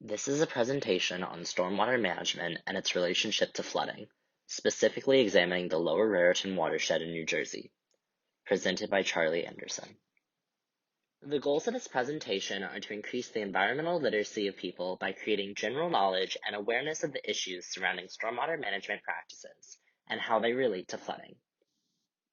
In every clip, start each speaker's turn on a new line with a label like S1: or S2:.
S1: This is a presentation on stormwater management and its relationship to flooding, specifically examining the Lower Raritan Watershed in New Jersey, presented by Charlie Anderson. The goals of this presentation are to increase the environmental literacy of people by creating general knowledge and awareness of the issues surrounding stormwater management practices and how they relate to flooding.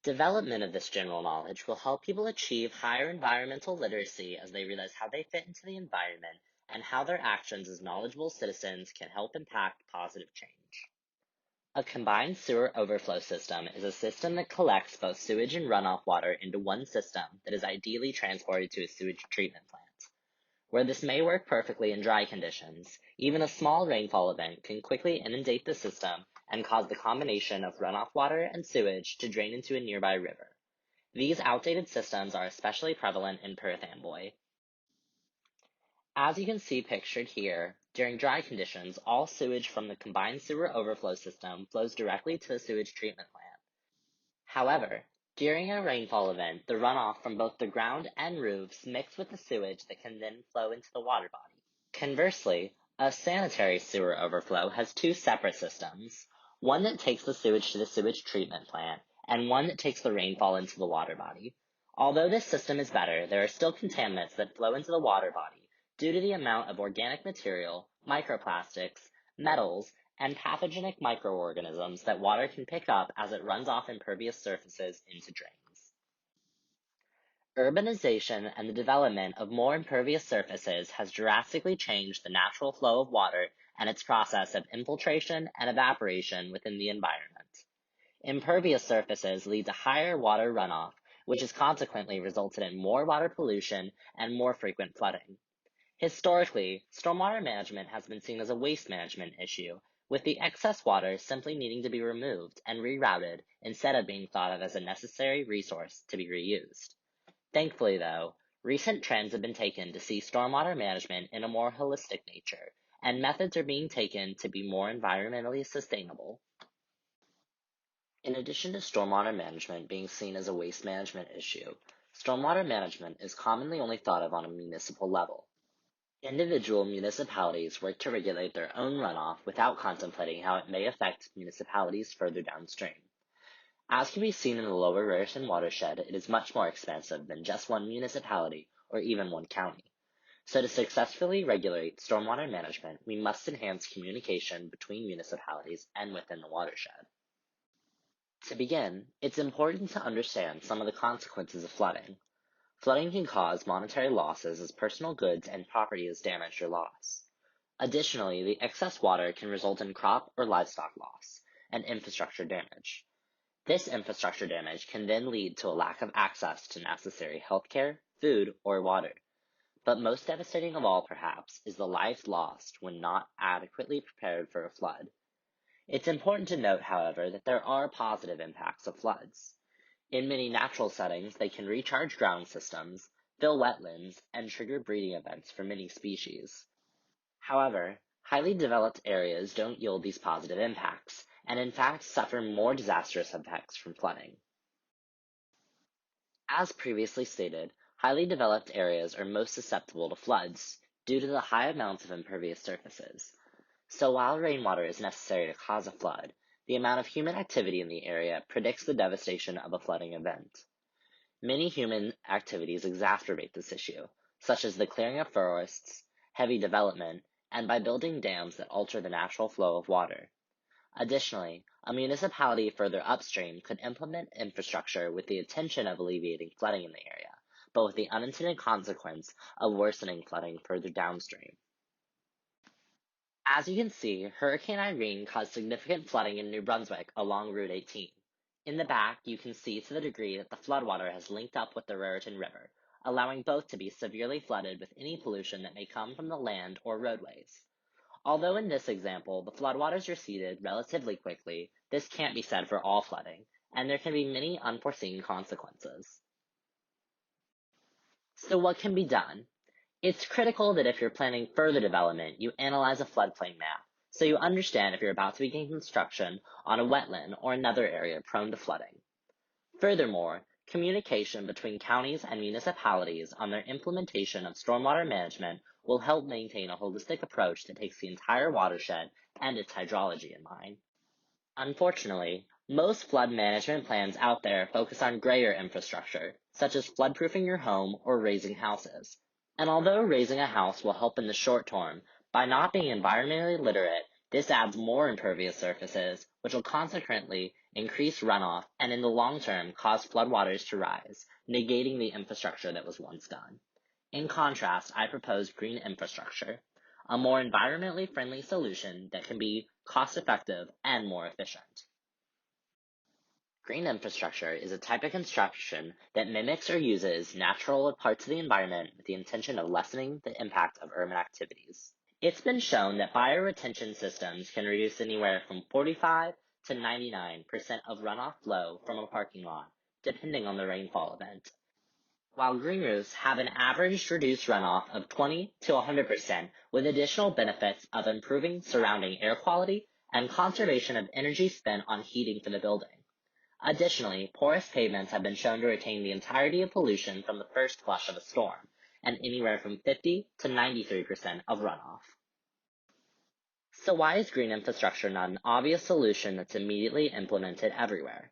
S1: Development of this general knowledge will help people achieve higher environmental literacy as they realize how they fit into the environment and how their actions as knowledgeable citizens can help impact positive change. A combined sewer overflow system is a system that collects both sewage and runoff water into one system that is ideally transported to a sewage treatment plant. Where this may work perfectly in dry conditions, even a small rainfall event can quickly inundate the system and cause the combination of runoff water and sewage to drain into a nearby river. These outdated systems are especially prevalent in Perth Amboy. As you can see pictured here, during dry conditions, all sewage from the combined sewer overflow system flows directly to the sewage treatment plant. However, during a rainfall event, the runoff from both the ground and roofs mix with the sewage that can then flow into the water body. Conversely, a sanitary sewer overflow has two separate systems, one that takes the sewage to the sewage treatment plant, and one that takes the rainfall into the water body. Although this system is better, there are still contaminants that flow into the water body due to the amount of organic material, microplastics, metals, and pathogenic microorganisms that water can pick up as it runs off impervious surfaces into drains. Urbanization and the development of more impervious surfaces has drastically changed the natural flow of water and its process of infiltration and evaporation within the environment. Impervious surfaces lead to higher water runoff, which has consequently resulted in more water pollution and more frequent flooding. Historically, stormwater management has been seen as a waste management issue, with the excess water simply needing to be removed and rerouted instead of being thought of as a necessary resource to be reused. Thankfully, though, recent trends have been taken to see stormwater management in a more holistic nature, and methods are being taken to be more environmentally sustainable. In addition to stormwater management being seen as a waste management issue, stormwater management is commonly only thought of on a municipal level. Individual municipalities work to regulate their own runoff without contemplating how it may affect municipalities further downstream. As can be seen in the Lower Raritan Watershed, it is much more expansive than just one municipality or even one county. So to successfully regulate stormwater management, we must enhance communication between municipalities and within the watershed. To begin, it's important to understand some of the consequences of flooding. Flooding can cause monetary losses as personal goods and property is damaged or lost. Additionally, the excess water can result in crop or livestock loss and infrastructure damage. This infrastructure damage can then lead to a lack of access to necessary healthcare, food, or water. But most devastating of all, perhaps, is the lives lost when not adequately prepared for a flood. It's important to note, however, that there are positive impacts of floods. In many natural settings, they can recharge ground systems, fill wetlands, and trigger breeding events for many species. However, highly developed areas don't yield these positive impacts, and in fact suffer more disastrous effects from flooding. As previously stated, highly developed areas are most susceptible to floods due to the high amounts of impervious surfaces. So while rainwater is necessary to cause a flood, the amount of human activity in the area predicts the devastation of a flooding event. Many human activities exacerbate this issue, such as the clearing of forests, heavy development, and by building dams that alter the natural flow of water. Additionally, a municipality further upstream could implement infrastructure with the intention of alleviating flooding in the area, but with the unintended consequence of worsening flooding further downstream. As you can see, Hurricane Irene caused significant flooding in New Brunswick along Route 18. In the back, you can see to the degree that the floodwater has linked up with the Raritan River, allowing both to be severely flooded with any pollution that may come from the land or roadways. Although in this example, the floodwaters receded relatively quickly, this can't be said for all flooding, and there can be many unforeseen consequences. So what can be done? It's critical that if you're planning further development, you analyze a floodplain map, so you understand if you're about to begin construction on a wetland or another area prone to flooding. Furthermore, communication between counties and municipalities on their implementation of stormwater management will help maintain a holistic approach that takes the entire watershed and its hydrology in mind. Unfortunately, most flood management plans out there focus on grayer infrastructure, such as floodproofing your home or raising houses. And although raising a house will help in the short term, by not being environmentally literate, this adds more impervious surfaces, which will consequently increase runoff and in the long term cause floodwaters to rise, negating the infrastructure that was once done. In contrast, I propose green infrastructure, a more environmentally friendly solution that can be cost-effective and more efficient. Green infrastructure is a type of construction that mimics or uses natural parts of the environment with the intention of lessening the impact of urban activities. It's been shown that bioretention systems can reduce anywhere from 45 to 99% of runoff flow from a parking lot, depending on the rainfall event, while green roofs have an average reduced runoff of 20 to 100%, with additional benefits of improving surrounding air quality and conservation of energy spent on heating for the building. Additionally, porous pavements have been shown to retain the entirety of pollution from the first flush of a storm, and anywhere from 50 to 93% of runoff. So why is green infrastructure not an obvious solution that's immediately implemented everywhere?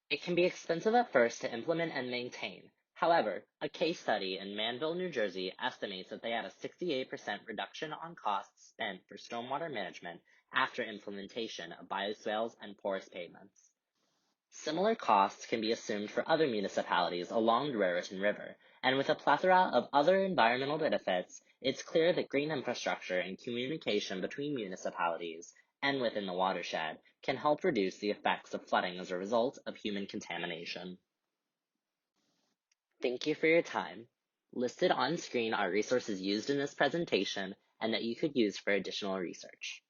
S1: It can be expensive at first to implement and maintain. However, a case study in Manville, New Jersey estimates that they had a 68% reduction on costs spent for stormwater management after implementation of bioswales and porous pavements. Similar costs can be assumed for other municipalities along the Raritan River, and with a plethora of other environmental benefits, it's clear that green infrastructure and communication between municipalities and within the watershed can help reduce the effects of flooding as a result of human contamination. Thank you for your time. Listed on screen are resources used in this presentation and that you could use for additional research.